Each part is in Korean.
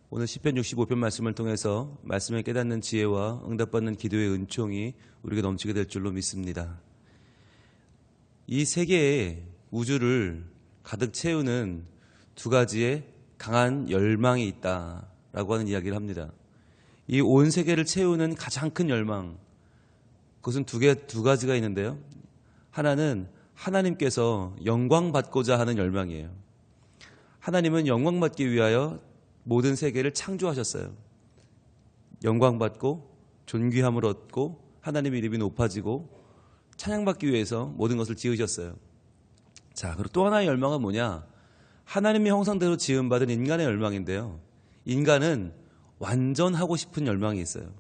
오늘 시편 65편 말씀을 통해서 말씀을 깨닫는 지혜와 응답받는 기도의 은총이 우리에게 넘치게 될 줄로 믿습니다. 이 세계의 우주를 가득 채우는 두 가지의 강한 열망이 있다라고 하는 이야기를 합니다. 이 온 세계를 채우는 가장 큰 열망, 그것은 두 가지가 있는데요. 하나는 하나님께서 영광받고자 하는 열망이에요. 하나님은 영광받기 위하여 모든 세계를 창조하셨어요. 영광받고 존귀함을 얻고 하나님의 이름이 높아지고 찬양받기 위해서 모든 것을 지으셨어요. 자, 그리고 또 하나의 열망은 뭐냐? 하나님의 형상대로 지음받은 인간의 열망인데요. 인간은 완전하고 싶은 열망이 있어요.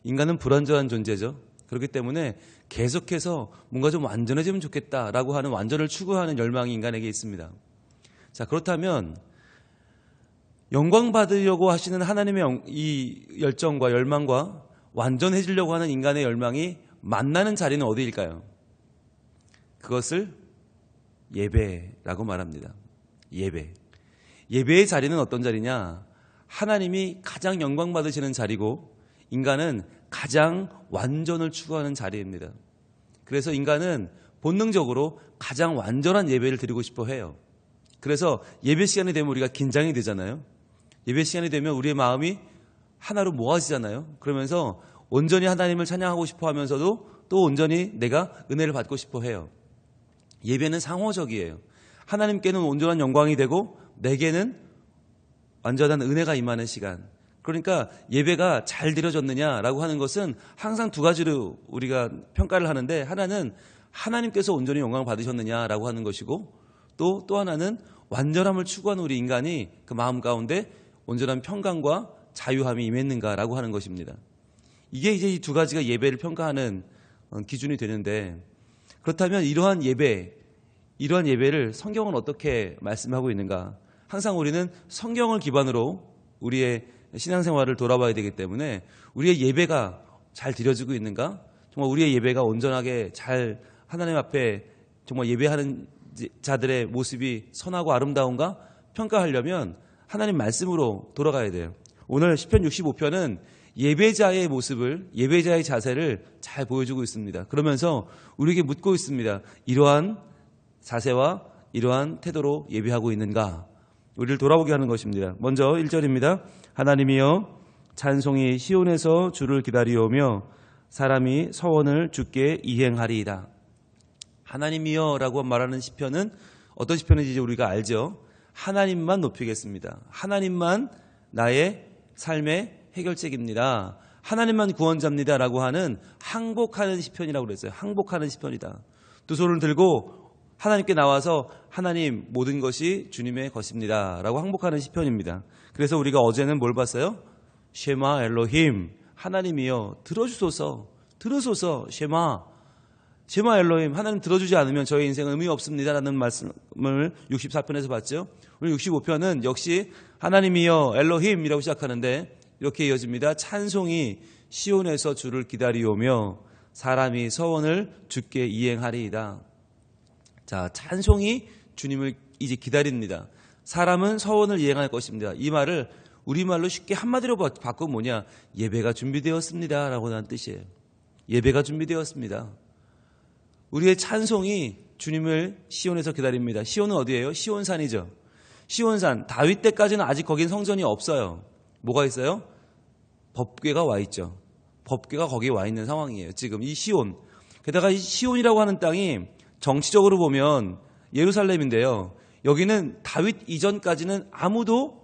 인간은 불완전한 존재죠. 그렇기 때문에 계속해서 뭔가 좀 완전해지면 좋겠다라고 하는 완전을 추구하는 열망이 인간에게 있습니다. 자, 그렇다면 영광 받으려고 하시는 하나님의 이 열정과 열망과 완전해지려고 하는 인간의 열망이 만나는 자리는 어디일까요? 그것을 예배라고 말합니다. 예배의 자리는 어떤 자리냐? 하나님이 가장 영광 받으시는 자리고 인간은 가장 완전을 추구하는 자리입니다. 그래서 인간은 본능적으로 가장 완전한 예배를 드리고 싶어 해요. 그래서 예배 시간이 되면 우리가 긴장이 되잖아요. 예배 시간이 되면 우리의 마음이 하나로 모아지잖아요. 그러면서 온전히 하나님을 찬양하고 싶어 하면서도 또 온전히 내가 은혜를 받고 싶어 해요. 예배는 상호적이에요. 하나님께는 온전한 영광이 되고 내게는 완전한 은혜가 임하는 시간. 그러니까 예배가 잘 드려졌느냐라고 하는 것은 항상 두 가지로 우리가 평가를 하는데, 하나는 하나님께서 온전히 영광을 받으셨느냐라고 하는 것이고, 또 하나는 완전함을 추구하는 우리 인간이 그 마음 가운데 온전한 평강과 자유함이 임했는가라고 하는 것입니다. 이게 이제 이 두 가지가 예배를 평가하는 기준이 되는데, 그렇다면 이러한 예배를 성경은 어떻게 말씀하고 있는가? 항상 우리는 성경을 기반으로 우리의 신앙생활을 돌아봐야 되기 때문에 우리의 예배가 잘 드려지고 있는가? 정말 우리의 예배가 온전하게 잘 하나님 앞에 정말 예배하는 자들의 모습이 선하고 아름다운가 평가하려면 하나님 말씀으로 돌아가야 돼요. 오늘 시편 65편은 예배자의 모습을, 예배자의 자세를 잘 보여주고 있습니다. 그러면서 우리에게 묻고 있습니다. 이러한 자세와 이러한 태도로 예배하고 있는가? 우리를 돌아보게 하는 것입니다. 먼저 1절입니다. 하나님이여 찬송이 시온에서 주를 기다리오며 사람이 서원을 주께 이행하리이다. 하나님이여 라고 말하는 시편은 어떤 시편인지 우리가 알죠. 하나님만 높이겠습니다. 하나님만 나의 삶의 해결책입니다. 하나님만 구원자입니다 라고 하는 항복하는 시편이라고 그랬어요. 항복하는 시편이다. 두 손을 들고 하나님께 나와서 하나님 모든 것이 주님의 것입니다 라고 항복하는 시편입니다. 그래서 우리가 어제는 뭘 봤어요? 쉐마 엘로힘, 하나님이여 들어주소서, 들으소서. 쉐마 엘로힘, 하나님 들어주지 않으면 저의 인생은 의미 없습니다 라는 말씀을 64편에서 봤죠. 오늘 65편은 역시 하나님이여 엘로힘이라고 시작하는데 이렇게 이어집니다. 찬송이 시온에서 주를 기다리오며 사람이 서원을 주께 이행하리이다. 자, 찬송이 주님을 이제 기다립니다. 사람은 서원을 이행할 것입니다. 이 말을 우리말로 쉽게 한마디로 바꾸면 뭐냐? 예배가 준비되었습니다 라고 하는 뜻이에요. 예배가 준비되었습니다. 우리의 찬송이 주님을 시온에서 기다립니다. 시온은 어디예요? 시온산이죠. 시온산, 다윗 때까지는 아직 거긴 성전이 없어요. 뭐가 있어요? 법궤가 와 있죠. 법궤가 거기에 와 있는 상황이에요. 지금 이 시온. 게다가 이 시온이라고 하는 땅이 정치적으로 보면 예루살렘인데요. 여기는 다윗 이전까지는 아무도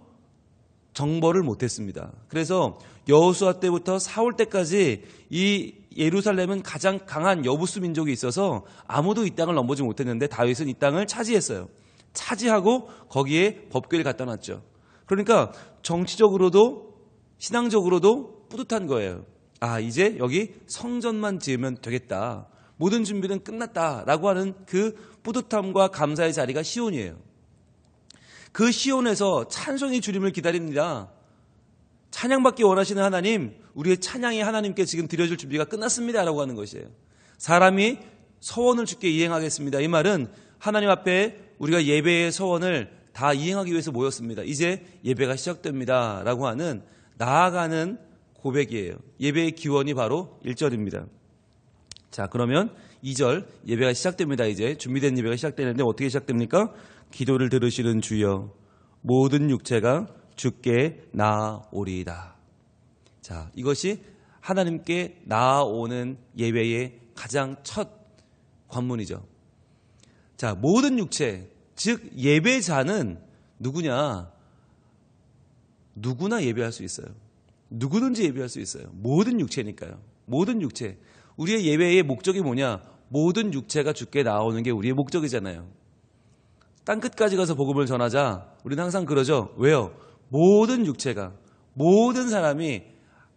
정벌을 못했습니다. 그래서 여호수아 때부터 사울 때까지 이 예루살렘은 가장 강한 여부수 민족이 있어서 아무도 이 땅을 넘보지 못했는데 다윗은 이 땅을 차지했어요. 차지하고 거기에 법궤를 갖다 놨죠. 그러니까 정치적으로도 신앙적으로도 뿌듯한 거예요. 아, 이제 여기 성전만 지으면 되겠다. 모든 준비는 끝났다라고 하는 그 뿌듯함과 감사의 자리가 시온이에요. 그 시온에서 찬송이 주님을 기다립니다. 찬양받기 원하시는 하나님, 우리의 찬양이 하나님께 지금 드려줄 준비가 끝났습니다 라고 하는 것이에요. 사람이 서원을 주께 이행하겠습니다. 이 말은 하나님 앞에 우리가 예배의 서원을 다 이행하기 위해서 모였습니다. 이제 예배가 시작됩니다. 라고 하는 나아가는 고백이에요. 예배의 기원이 바로 1절입니다. 자, 그러면 2절 예배가 시작됩니다. 이제 준비된 예배가 시작되는데 어떻게 시작됩니까? 기도를 들으시는 주여 모든 육체가 주께 나아오리이다. 자, 이것이 하나님께 나아오는 예배의 가장 첫 관문이죠. 자, 모든 육체, 즉 예배자는 누구냐? 누구나 예배할 수 있어요. 누구든지 예배할 수 있어요. 모든 육체니까요. 모든 육체. 우리의 예배의 목적이 뭐냐? 모든 육체가 주께 나오는 게 우리의 목적이잖아요. 땅끝까지 가서 복음을 전하자. 우리는 항상 그러죠. 왜요? 모든 육체가, 모든 사람이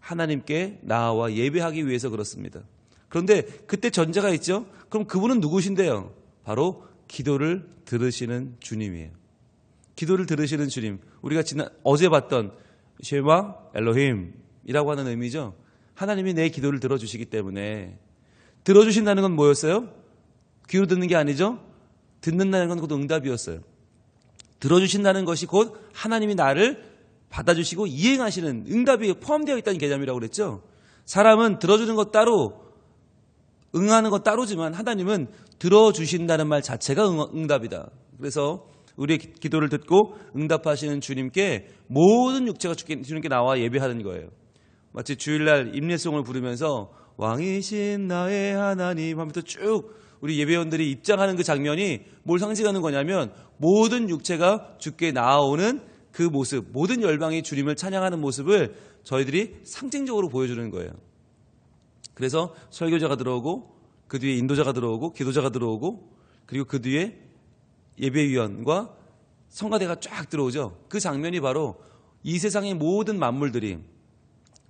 하나님께 나와 예배하기 위해서 그렇습니다. 그런데 그때 전제가 있죠. 그럼 그분은 누구신데요? 바로 기도를 들으시는 주님이에요. 기도를 들으시는 주님. 우리가 어제 봤던 쉐마 엘로힘이라고 하는 의미죠. 하나님이 내 기도를 들어주시기 때문에. 들어주신다는 건 뭐였어요? 귀로 듣는 게 아니죠. 듣는다는 건 곧 응답이었어요. 들어주신다는 것이 곧 하나님이 나를 받아주시고 이행하시는 응답이 포함되어 있다는 개념이라고 그랬죠. 사람은 들어주는 것 따로 응하는 것 따로지만 하나님은 들어주신다는 말 자체가 응답이다. 그래서 우리의 기도를 듣고 응답하시는 주님께 모든 육체가 주님께 나와 예배하는 거예요. 마치 주일날 임례송을 부르면서 왕이신 나의 하나님 하면서 쭉 우리 예배원들이 입장하는 그 장면이 뭘 상징하는 거냐면 모든 육체가 주께 나아오는 그 모습, 모든 열방이 주님을 찬양하는 모습을 저희들이 상징적으로 보여주는 거예요. 그래서 설교자가 들어오고 그 뒤에 인도자가 들어오고 기도자가 들어오고 그리고 그 뒤에 예배위원과 성가대가 쫙 들어오죠. 그 장면이 바로 이 세상의 모든 만물들이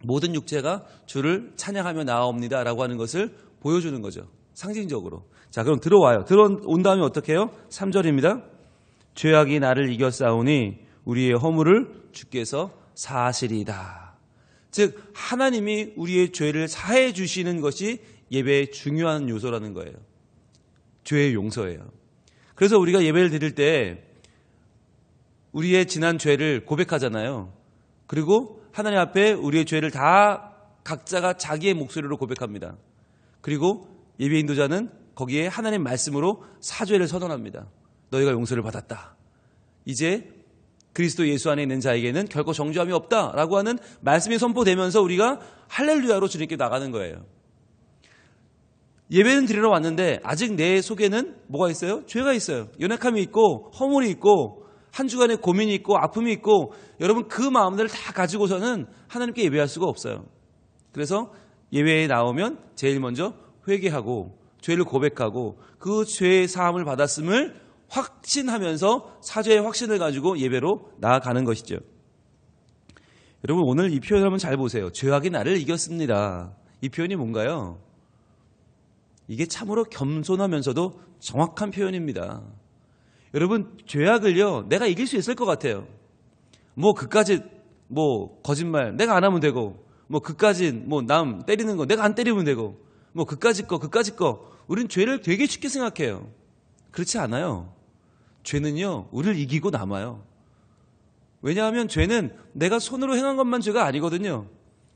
모든 육체가 주를 찬양하며 나아옵니다 라고 하는 것을 보여주는 거죠. 상징적으로. 자, 그럼 들어와요. 들어온 다음에 어떻게 해요? 3절입니다. 죄악이 나를 이겼사오니 우리의 허물을 주께서 사하시리이다. 즉 하나님이 우리의 죄를 사해 주시는 것이 예배의 중요한 요소라는 거예요. 죄의 용서예요. 그래서 우리가 예배를 드릴 때 우리의 지난 죄를 고백하잖아요. 그리고 하나님 앞에 우리의 죄를 다 각자가 자기의 목소리로 고백합니다. 그리고 예배 인도자는 거기에 하나님 말씀으로 사죄를 선언합니다. 너희가 용서를 받았다. 이제 그리스도 예수 안에 있는 자에게는 결코 정죄함이 없다라고 하는 말씀이 선포되면서 우리가 할렐루야로 주님께 나가는 거예요. 예배는 드리러 왔는데 아직 내 속에는 뭐가 있어요? 죄가 있어요. 연약함이 있고 허물이 있고 한 주간의 고민이 있고 아픔이 있고 여러분 그 마음들을 다 가지고서는 하나님께 예배할 수가 없어요. 그래서 예배에 나오면 제일 먼저 회개하고 죄를 고백하고 그 죄의 사함을 받았음을 확신하면서 사죄의 확신을 가지고 예배로 나아가는 것이죠. 여러분 오늘 이 표현을 한번 잘 보세요. 죄악이 나를 이겼습니다. 이 표현이 뭔가요? 이게 참으로 겸손하면서도 정확한 표현입니다. 여러분 죄악을요 내가 이길 수 있을 것 같아요. 뭐 그까짓 뭐 거짓말 내가 안 하면 되고 뭐 그까짓 뭐 남 때리는 거 내가 안 때리면 되고 뭐 그까짓 거 우린 죄를 되게 쉽게 생각해요. 그렇지 않아요. 죄는요 우리를 이기고 남아요. 왜냐하면 죄는 내가 손으로 행한 것만 죄가 아니거든요.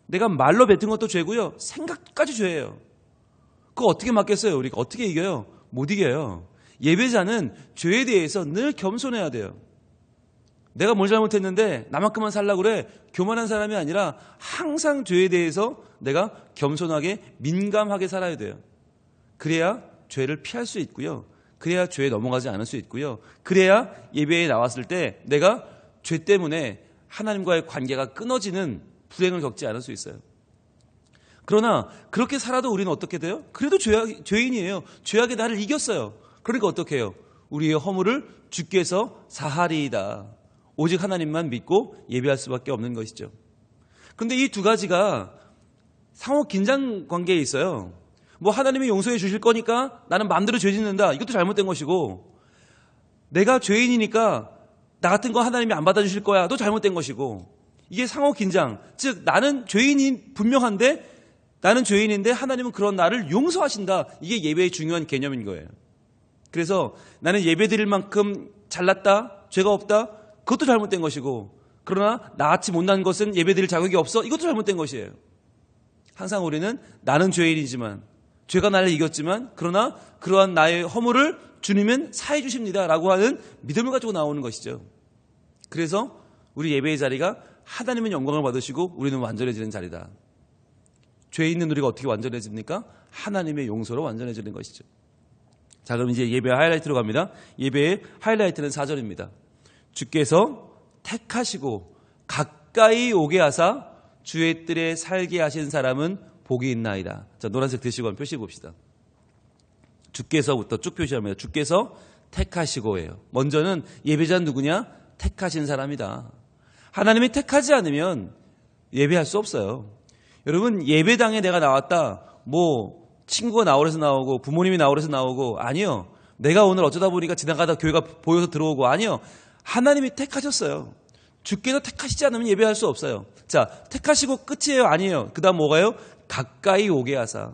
내가 말로 뱉은 것도 죄고요. 생각까지 죄예요. 그거 어떻게 막겠어요? 우리가 어떻게 이겨요? 못 이겨요. 예배자는 죄에 대해서 늘 겸손해야 돼요. 내가 뭘 잘못했는데 나만큼만 살라고 그래. 교만한 사람이 아니라 항상 죄에 대해서 내가 겸손하게 민감하게 살아야 돼요. 그래야 죄를 피할 수 있고요. 그래야 죄에 넘어가지 않을 수 있고요. 그래야 예배에 나왔을 때 내가 죄 때문에 하나님과의 관계가 끊어지는 불행을 겪지 않을 수 있어요. 그러나 그렇게 살아도 우리는 어떻게 돼요? 그래도 죄인이에요. 죄악이 나를 이겼어요. 그러니까 어떻게 해요? 우리의 허물을 주께서 사하리이다. 오직 하나님만 믿고 예배할 수밖에 없는 것이죠. 그런데 이 두 가지가 상호 긴장 관계에 있어요. 뭐 하나님이 용서해 주실 거니까 나는 마음대로 죄 짓는다. 이것도 잘못된 것이고 내가 죄인이니까 나 같은 거 하나님이 안 받아주실 거야. 또 잘못된 것이고 이게 상호 긴장. 즉 나는 죄인이 분명한데 나는 죄인인데 하나님은 그런 나를 용서하신다. 이게 예배의 중요한 개념인 거예요. 그래서 나는 예배 드릴 만큼 잘났다, 죄가 없다, 그것도 잘못된 것이고, 그러나 나같이 못난 것은 예배드릴 자격이 없어, 이것도 잘못된 것이에요. 항상 우리는 나는 죄인이지만, 죄가 나를 이겼지만, 그러나 그러한 나의 허물을 주님은 사해 주십니다 라고 하는 믿음을 가지고 나오는 것이죠. 그래서 우리 예배의 자리가 하나님은 영광을 받으시고 우리는 완전해지는 자리다. 죄 있는 우리가 어떻게 완전해집니까? 하나님의 용서로 완전해지는 것이죠. 자, 그럼 이제 예배의 하이라이트로 갑니다. 예배의 하이라이트는 4절입니다. 주께서 택하시고 가까이 오게 하사 주의 뜰에 살게 하신 사람은 복이 있나이다. 자, 노란색 드시고 한번 표시해 봅시다. 주께서부터 쭉 표시합니다. 주께서 택하시고예요. 먼저는 예배자는 누구냐? 택하신 사람이다. 하나님이 택하지 않으면 예배할 수 없어요. 여러분, 예배당에 내가 나왔다, 뭐 친구가 나오래서 나오고 부모님이 나오래서 나오고, 아니요. 내가 오늘 어쩌다 보니까 지나가다 교회가 보여서 들어오고, 아니요. 하나님이 택하셨어요. 주께서 택하시지 않으면 예배할 수 없어요. 자, 택하시고 끝이에요? 아니에요. 그 다음 뭐가요? 가까이 오게 하사.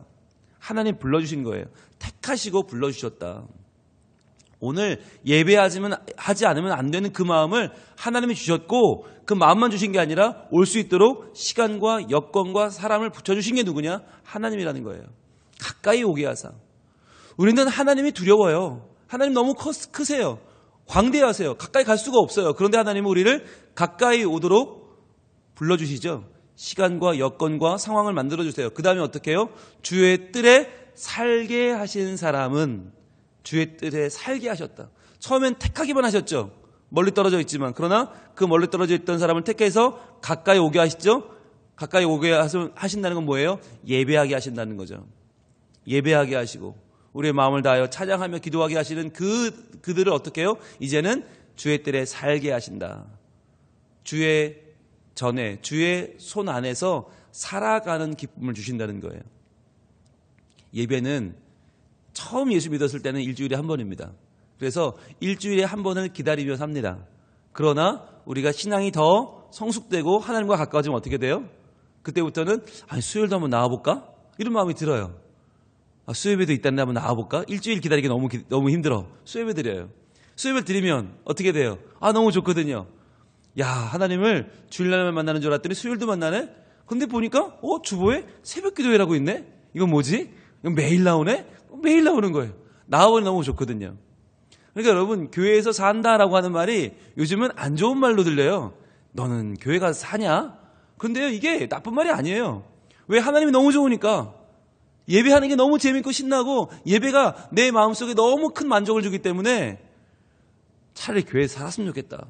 하나님 불러주신 거예요. 택하시고 불러주셨다. 오늘 예배하지 않으면 안 되는 그 마음을 하나님이 주셨고, 그 마음만 주신 게 아니라 올 수 있도록 시간과 여건과 사람을 붙여주신 게 누구냐? 하나님이라는 거예요. 가까이 오게 하사. 우리는 하나님이 두려워요. 하나님 너무 크세요. 광대하세요. 가까이 갈 수가 없어요. 그런데 하나님은 우리를 가까이 오도록 불러주시죠. 시간과 여건과 상황을 만들어주세요. 그 다음에 어떻게 해요? 주의 뜰에 살게 하신 사람은 주의 뜰에 살게 하셨다. 처음엔 택하기만 하셨죠. 멀리 떨어져 있지만. 그러나 그 멀리 떨어져 있던 사람을 택해서 가까이 오게 하시죠. 가까이 오게 하신다는 건 뭐예요? 예배하게 하신다는 거죠. 예배하게 하시고 우리의 마음을 다하여 찬양하며 기도하게 하시는 그들을 어떻게 해요? 이제는 주의 뜰에 살게 하신다. 주의 전에 주의 손 안에서 살아가는 기쁨을 주신다는 거예요. 예배는 처음 예수 믿었을 때는 일주일에 한 번입니다. 그래서 일주일에 한 번을 기다리며 삽니다. 그러나 우리가 신앙이 더 성숙되고 하나님과 가까워지면 어떻게 돼요? 그때부터는 수요일도 한번 나와볼까? 이런 마음이 들어요. 수요예배도 있다는데 한번 나와볼까? 일주일 기다리기 너무 힘들어. 수요예배 드려요. 수요예배 드리면 어떻게 돼요? 너무 좋거든요. 야, 하나님을 주일날만 만나는 줄 알았더니 수요일도 만나네? 근데 보니까 주보에 새벽 기도회라고 있네? 이건 뭐지? 이건 매일 나오네? 매일 나오는 거예요. 나와보니 너무 좋거든요. 그러니까 여러분, 교회에서 산다라고 하는 말이 요즘은 안 좋은 말로 들려요. 너는 교회 가서 사냐? 근데요, 이게 나쁜 말이 아니에요. 왜? 하나님이 너무 좋으니까. 예배하는 게 너무 재밌고 신나고 예배가 내 마음속에 너무 큰 만족을 주기 때문에 차라리 교회에서 살았으면 좋겠다.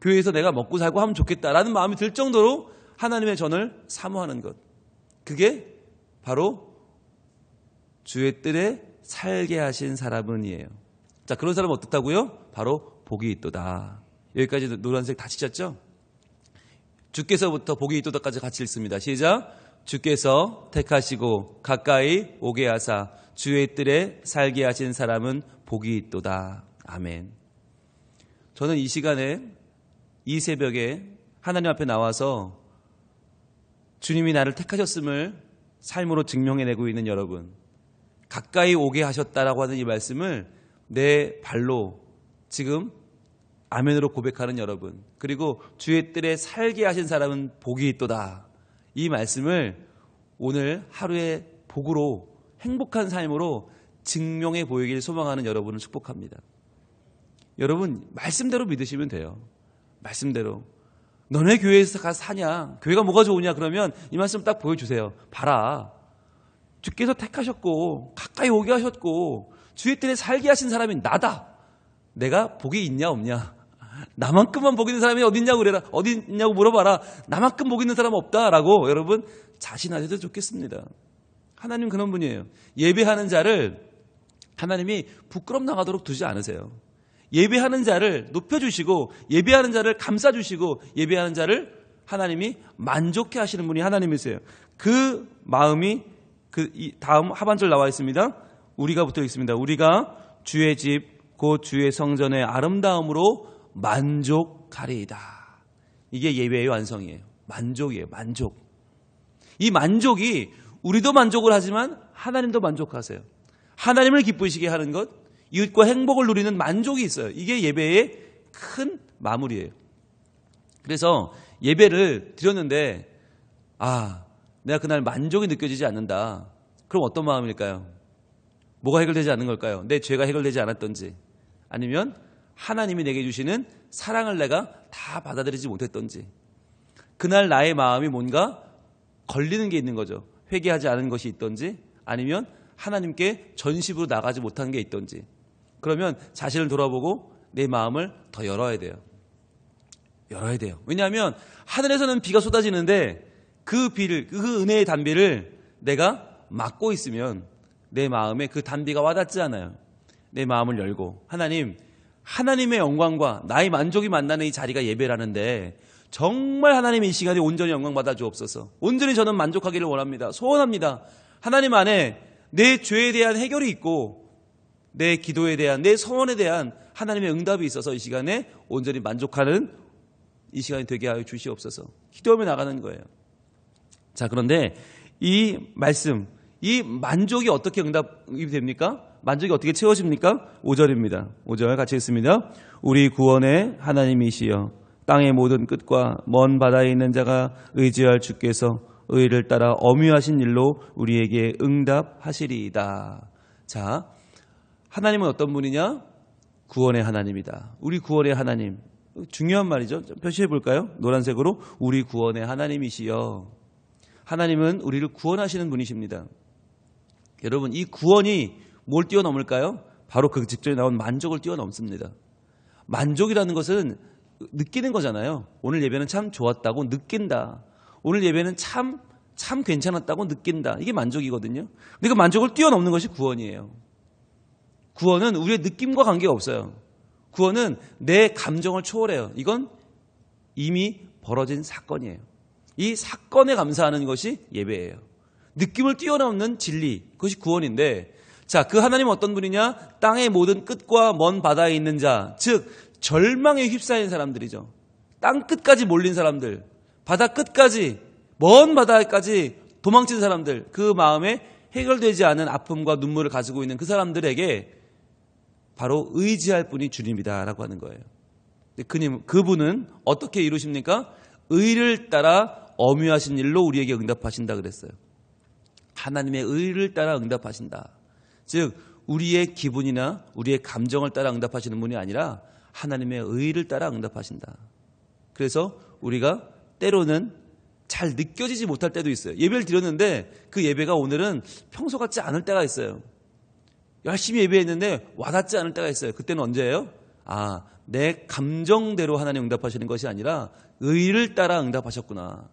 교회에서 내가 먹고 살고 하면 좋겠다라는 마음이 들 정도로 하나님의 전을 사모하는 것. 그게 바로 주의 뜰에 살게 하신 사람은이에요. 자, 그런 사람은 어떻다고요? 바로 복이 있도다. 여기까지 노란색 다 치셨죠? 주께서부터 복이 있도다까지 같이 읽습니다. 시작. 주께서 택하시고 가까이 오게 하사 주의 뜰에 살게 하신 사람은 복이 있도다. 아멘. 저는 이 시간에 이 새벽에 하나님 앞에 나와서 주님이 나를 택하셨음을 삶으로 증명해내고 있는 여러분, 가까이 오게 하셨다라고 하는 이 말씀을 내 발로 지금 아멘으로 고백하는 여러분, 그리고 주의 뜰에 살게 하신 사람은 복이 있도다. 이 말씀을 오늘 하루의 복으로 행복한 삶으로 증명해 보이길 소망하는 여러분을 축복합니다. 여러분, 말씀대로 믿으시면 돼요. 말씀대로. 너네 교회에서 가서 사냐? 교회가 뭐가 좋으냐? 그러면 이 말씀 딱 보여주세요. 봐라. 주께서 택하셨고 가까이 오게 하셨고 주의 뜰에 살게 하신 사람이 나다. 내가 복이 있냐 없냐? 나만큼만 복 있는 사람이 어디 있냐고 그래라. 어디 있냐고 물어봐라. 나만큼 복 있는 사람 없다라고 여러분 자신하셔도 좋겠습니다. 하나님 그런 분이에요. 예배하는 자를 하나님이 부끄럼 나가도록 두지 않으세요. 예배하는 자를 높여주시고 예배하는 자를 감싸주시고 예배하는 자를 하나님이 만족해 하시는 분이 하나님이세요. 그 마음이 다음 하반절 나와 있습니다. 우리가 붙어 있습니다. 우리가 주의 집 곧 주의 성전의 아름다움으로 만족하리이다. 이게 예배의 완성이에요. 만족이에요. 만족. 이 만족이 우리도 만족을 하지만 하나님도 만족하세요. 하나님을 기쁘시게 하는 것, 이웃과 행복을 누리는 만족이 있어요. 이게 예배의 큰 마무리예요. 그래서 예배를 드렸는데 내가 그날 만족이 느껴지지 않는다. 그럼 어떤 마음일까요? 뭐가 해결되지 않는 걸까요? 내 죄가 해결되지 않았던지, 아니면 하나님이 내게 주시는 사랑을 내가 다 받아들이지 못했던지, 그날 나의 마음이 뭔가 걸리는 게 있는 거죠. 회개하지 않은 것이 있던지, 아니면 하나님께 전심으로 나가지 못한 게 있던지. 그러면 자신을 돌아보고 내 마음을 더 열어야 돼요. 열어야 돼요. 왜냐하면 하늘에서는 비가 쏟아지는데 그 은혜의 단비를 내가 막고 있으면 내 마음에 그 단비가 와닿지 않아요. 내 마음을 열고 하나님의 영광과 나의 만족이 만나는 이 자리가 예배라는데, 정말 하나님이 이 시간에 온전히 영광 받아 주옵소서. 온전히 저는 만족하기를 원합니다. 소원합니다. 하나님 안에 내 죄에 대한 해결이 있고 내 기도에 대한, 내 소원에 대한 하나님의 응답이 있어서 이 시간에 온전히 만족하는 이 시간이 되게 하여 주시옵소서. 기도하며 나가는 거예요. 자, 그런데 이 말씀, 이 만족이 어떻게 응답이 됩니까? 만족이 어떻게 채워집니까? 5절입니다. 5절 같이 읽습니다. 우리 구원의 하나님이시여 땅의 모든 끝과 먼 바다에 있는 자가 의지할 주께서 의를 따라 엄유하신 일로 우리에게 응답하시리이다. 자, 하나님은 어떤 분이냐? 구원의 하나님이다. 우리 구원의 하나님. 중요한 말이죠. 표시해 볼까요? 노란색으로 우리 구원의 하나님이시여. 하나님은 우리를 구원하시는 분이십니다. 여러분, 이 구원이 뭘 뛰어넘을까요? 바로 그 직전에 나온 만족을 뛰어넘습니다. 만족이라는 것은 느끼는 거잖아요. 오늘 예배는 참 좋았다고 느낀다. 오늘 예배는 참 괜찮았다고 느낀다. 이게 만족이거든요. 근데 그 만족을 뛰어넘는 것이 구원이에요. 구원은 우리의 느낌과 관계가 없어요. 구원은 내 감정을 초월해요. 이건 이미 벌어진 사건이에요. 이 사건에 감사하는 것이 예배예요. 느낌을 뛰어넘는 진리, 그것이 구원인데, 자, 그 하나님은 어떤 분이냐? 땅의 모든 끝과 먼 바다에 있는 자, 즉 절망에 휩싸인 사람들이죠. 땅 끝까지 몰린 사람들, 바다 끝까지, 먼 바다까지 도망친 사람들, 그 마음에 해결되지 않은 아픔과 눈물을 가지고 있는 그 사람들에게 바로 의지할 분이 주님이다라고 하는 거예요. 그분은 어떻게 이루십니까? 의를 따라 엄유하신 일로 우리에게 응답하신다 그랬어요. 하나님의 의를 따라 응답하신다. 즉 우리의 기분이나 우리의 감정을 따라 응답하시는 분이 아니라 하나님의 의를 따라 응답하신다. 그래서 우리가 때로는 잘 느껴지지 못할 때도 있어요. 예배를 드렸는데 그 예배가 오늘은 평소 같지 않을 때가 있어요. 열심히 예배했는데 와닿지 않을 때가 있어요. 그때는 언제예요? 내 감정대로 하나님 응답하시는 것이 아니라 의를 따라 응답하셨구나.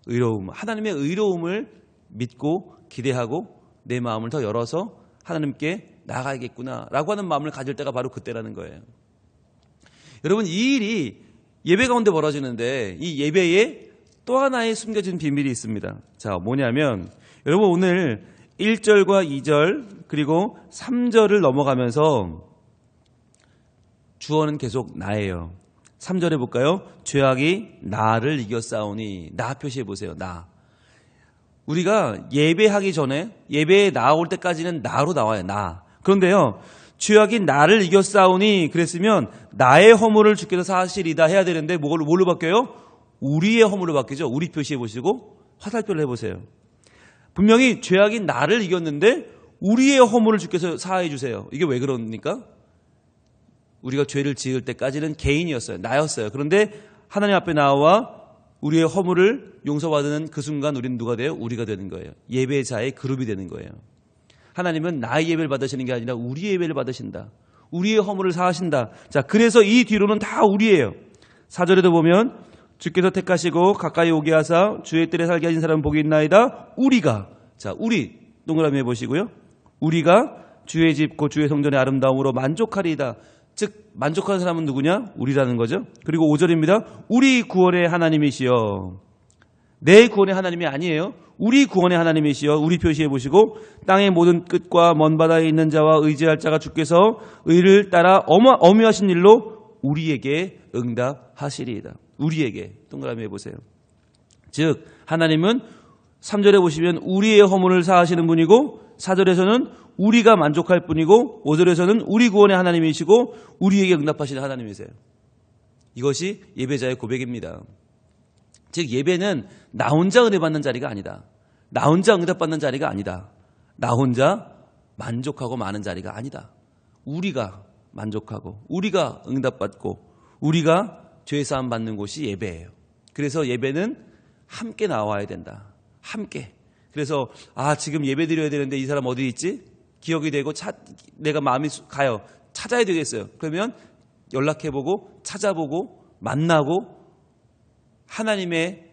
의로움, 하나님의 의로움을 믿고 기대하고 내 마음을 더 열어서 하나님께 나아가야겠구나 라고 하는 마음을 가질 때가 바로 그때라는 거예요. 여러분, 이 일이 예배 가운데 벌어지는데 이 예배에 또 하나의 숨겨진 비밀이 있습니다. 자, 뭐냐면 여러분, 오늘 1절과 2절 그리고 3절을 넘어가면서 주어는 계속 나예요. 3절에 볼까요? 죄악이 나를 이겼사오니. 나 표시해 보세요. 나. 우리가 예배하기 전에, 예배에 나올 때까지는 나로 나와요. 나. 그런데요, 죄악이 나를 이겼사오니 그랬으면 나의 허물을 주께서 사하시리다 해야 되는데 뭘로 바뀌어요? 우리의 허물로 바뀌죠. 우리 표시해 보시고 화살표를 해보세요. 분명히 죄악이 나를 이겼는데 우리의 허물을 주께서 사하해 주세요. 이게 왜 그럽니까? 우리가 죄를 지을 때까지는 개인이었어요. 나였어요. 그런데 하나님 앞에 나와 우리의 허물을 용서받는 그 순간 우리는 누가 돼요? 우리가 되는 거예요. 예배자의 그룹이 되는 거예요. 하나님은 나의 예배를 받으시는 게 아니라 우리의 예배를 받으신다. 우리의 허물을 사하신다. 자, 그래서 이 뒤로는 다 우리예요. 4절에도 보면 주께서 택하시고 가까이 오게 하사 주의 뜰에 살게 하신 사람은 복이 있나이다. 우리가, 자, 우리 동그라미 해보시고요. 우리가 주의 집 곧 주의 성전의 아름다움으로 만족하리이다. 즉 만족하는 사람은 누구냐? 우리라는 거죠. 그리고 5절입니다. 우리 구원의 하나님이시여. 내 구원의 하나님이 아니에요. 우리 구원의 하나님이시여. 우리 표시해 보시고 땅의 모든 끝과 먼 바다에 있는 자와 의지할 자가 주께서 의를 따라 엄유하신 일로 우리에게 응답하시리이다. 우리에게 동그라미 해보세요. 즉 하나님은 3절에 보시면 우리의 허물을 사하시는 분이고 4절에서는 우리가 만족할 뿐이고 5절에서는 우리 구원의 하나님이시고 우리에게 응답하시는 하나님이세요. 이것이 예배자의 고백입니다. 즉 예배는 나 혼자 은혜 받는 자리가 아니다. 나 혼자 응답받는 자리가 아니다. 나 혼자 만족하고 마는 자리가 아니다. 우리가 만족하고 우리가 응답받고 우리가 죄사함 받는 곳이 예배예요. 그래서 예배는 함께 나와야 된다. 함께. 그래서 지금 예배 드려야 되는데 이 사람 어디 있지? 기억이 되고 내가 마음이 가요. 찾아야 되겠어요. 그러면 연락해보고 찾아보고 만나고 하나님의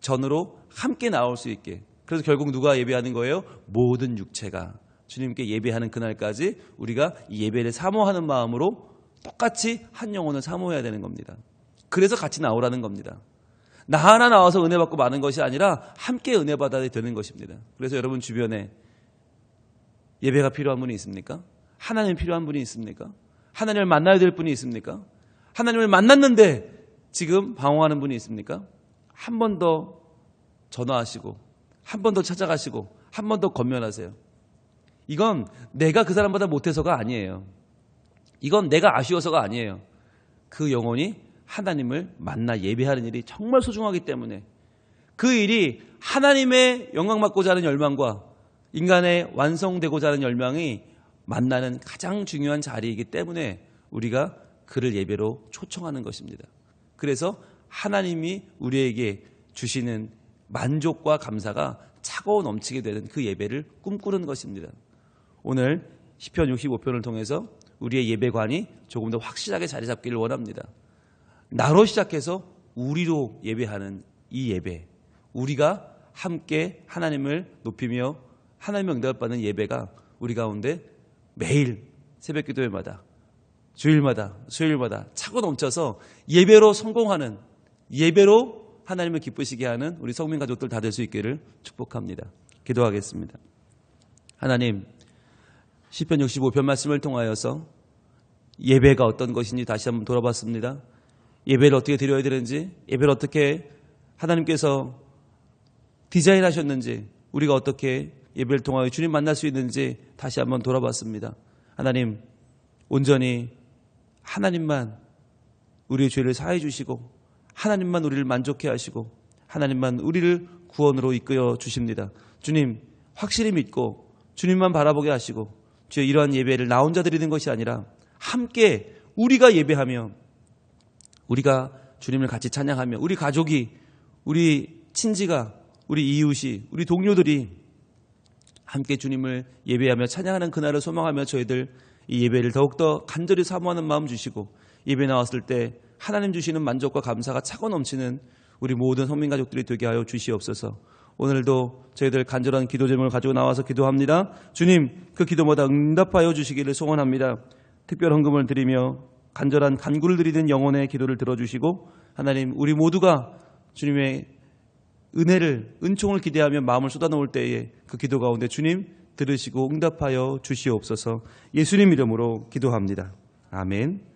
전으로 함께 나올 수 있게. 그래서 결국 누가 예배하는 거예요? 모든 육체가 주님께 예배하는 그날까지 우리가 이 예배를 사모하는 마음으로 똑같이 한 영혼을 사모해야 되는 겁니다. 그래서 같이 나오라는 겁니다. 나 하나 나와서 은혜 받고 마는 것이 아니라 함께 은혜 받아야 되는 것입니다. 그래서 여러분 주변에 예배가 필요한 분이 있습니까? 하나님 필요한 분이 있습니까? 하나님을 만나야 될 분이 있습니까? 하나님을 만났는데 지금 방황하는 분이 있습니까? 한 번 더 전화하시고 한 번 더 찾아가시고 한 번 더 권면하세요. 이건 내가 그 사람보다 못해서가 아니에요. 이건 내가 아쉬워서가 아니에요. 그 영혼이 하나님을 만나 예배하는 일이 정말 소중하기 때문에 그 일이 하나님의 영광 받고자 하는 열망과 인간의 완성되고자 하는 열망이 만나는 가장 중요한 자리이기 때문에 우리가 그를 예배로 초청하는 것입니다. 그래서 하나님이 우리에게 주시는 만족과 감사가 차고 넘치게 되는 그 예배를 꿈꾸는 것입니다. 오늘 시편 65편을 통해서 우리의 예배관이 조금 더 확실하게 자리 잡기를 원합니다. 나로 시작해서 우리로 예배하는 이 예배, 우리가 함께 하나님을 높이며 하나님의 응답을 받는 예배가 우리 가운데 매일 새벽 기도회마다 주일마다 수요일마다 차고 넘쳐서 예배로 성공하는, 예배로 하나님을 기쁘시게 하는 우리 성민 가족들 다 될 수 있기를 축복합니다. 기도하겠습니다. 하나님, 시편 65편 말씀을 통하여서 예배가 어떤 것인지 다시 한번 돌아봤습니다. 예배를 어떻게 드려야 되는지, 예배를 어떻게 하나님께서 디자인하셨는지, 우리가 어떻게 예배를 통하여 주님 만날 수 있는지 다시 한번 돌아봤습니다. 하나님, 온전히 하나님만 우리의 죄를 사해 주시고 하나님만 우리를 만족해 하시고 하나님만 우리를 구원으로 이끌어 주십니다. 주님, 확실히 믿고 주님만 바라보게 하시고 주여, 이러한 예배를 나 혼자 드리는 것이 아니라 함께 우리가 예배하며 우리가 주님을 같이 찬양하며 우리 가족이, 우리 친지가, 우리 이웃이, 우리 동료들이 함께 주님을 예배하며 찬양하는 그날을 소망하며 저희들 이 예배를 더욱더 간절히 사모하는 마음 주시고 예배 나왔을 때 하나님 주시는 만족과 감사가 차고 넘치는 우리 모든 성민 가족들이 되게 하여 주시옵소서. 오늘도 저희들 간절한 기도 제목을 가지고 나와서 기도합니다. 주님, 그 기도마다 응답하여 주시기를 소원합니다. 특별 헌금을 드리며 간절한 간구를 드리는 영혼의 기도를 들어주시고 하나님, 우리 모두가 주님의 은혜를, 은총을 기대하며 마음을 쏟아놓을 때에 그 기도 가운데 주님 들으시고 응답하여 주시옵소서. 예수님 이름으로 기도합니다. 아멘.